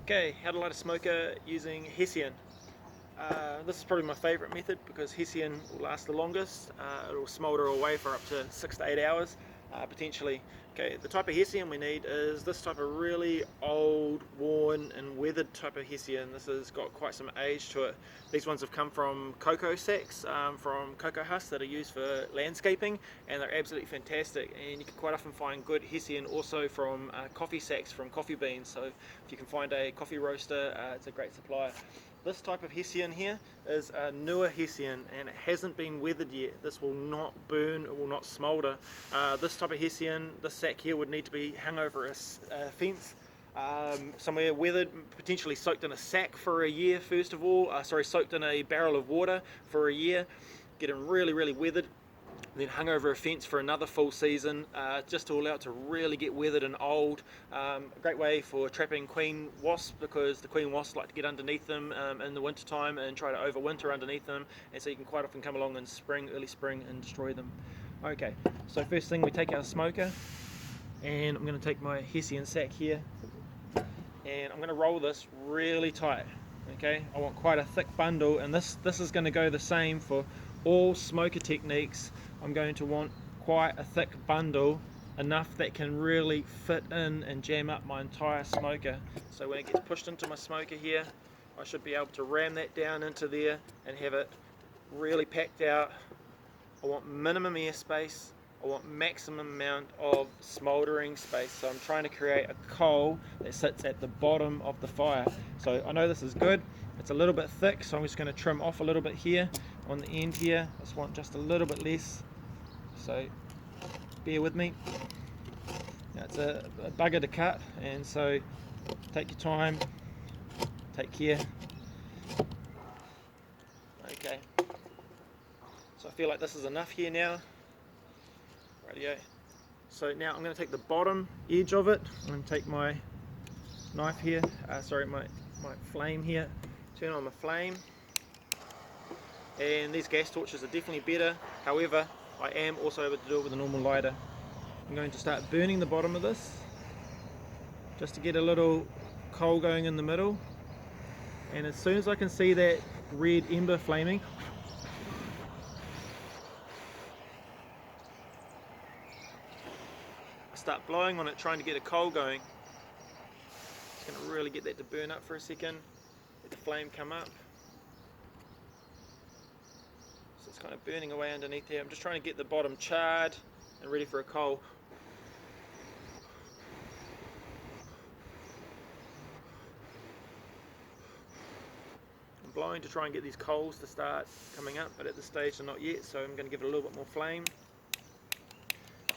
Okay, how to light a smoker using hessian. This is probably my favourite method because hessian will last the longest. It will smoulder away for up to 6 to 8 hours potentially. Okay, the type of hessian we need is this type of really old, worn and weathered type of hessian. This has got quite some age to it. These ones have come from cocoa sacks, from cocoa husks that are used for landscaping, and they're absolutely fantastic. And you can quite often find good hessian also from coffee sacks, from coffee beans. So if you can find a coffee roaster, it's a great supplier. This type of hessian here is a newer hessian and it hasn't been weathered yet. This will not burn, it will not smoulder. This type of hessian, this sack here would need to be hung over a fence, somewhere weathered, potentially soaked in a sack for a year first of all, soaked in a barrel of water for a year, getting really weathered, then hung over a fence for another full season, just to allow it to really get weathered and old. A great way for trapping queen wasps, because the queen wasps like to get underneath them in the winter time and try to overwinter underneath them, and so you can quite often come along in spring, early spring, and destroy them. Okay, so first thing, we take our smoker, and I'm going to take my hessian sack here, and I'm going to roll this really tight. Okay, I want quite a thick bundle, and this is going to go the same for all smoker techniques. I'm going to want quite a thick bundle, enough that can really fit in and jam up my entire smoker. So when it gets pushed into my smoker here, I should be able to ram that down into there and have it really packed out. I want minimum airspace, I want maximum amount of smouldering space, so I'm trying to create a coal that sits at the bottom of the fire. So I know this is good, it's a little bit thick, so I'm just going to trim off a little bit here on the end here. I just want just a little bit less, so bear with me. Now it's a bugger to cut, and so take your time, take care. Okay, so I feel like this is enough here now. Rightio. So now I'm going to take the bottom edge of it. I'm going to take my knife here, my flame here, turn on the flame. And these gas torches are definitely better, however I am also able to do it with a normal lighter. I'm going to start burning the bottom of this just to get a little coal going in the middle, and as soon as I can see that red ember flaming, I start blowing on it, trying to get a coal going. Just going to really get that to burn up for a second, let the flame come up. So it's kind of burning away underneath here. I'm just trying to get the bottom charred and ready for a coal. I'm blowing to try and get these coals to start coming up, but at this stage they're not yet, so I'm going to give it a little bit more flame.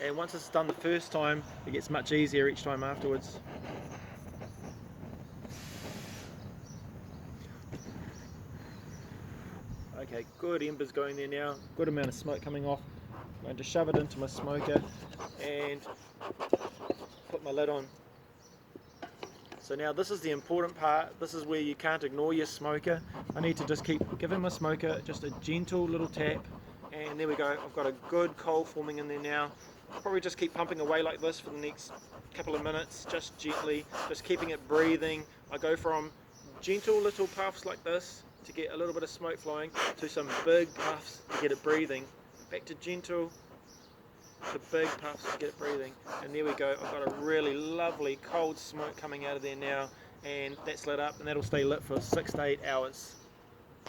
And once it's done the first time, it gets much easier each time afterwards. Okay, good embers going there now, good amount of smoke coming off. I'm going to shove it into my smoker and put my lid on. So now this is the important part, this is where you can't ignore your smoker. I need to just keep giving my smoker just a gentle little tap, and there we go, I've got a good coal forming in there now. I'll probably just keep pumping away like this for the next couple of minutes, just gently, just keeping it breathing. I go from gentle little puffs like this to get a little bit of smoke flowing, to some big puffs to get it breathing, back to gentle to big puffs to get it breathing, and there we go. I've got a really lovely cold smoke coming out of there now, and that's lit up, and that'll stay lit for 6 to 8 hours.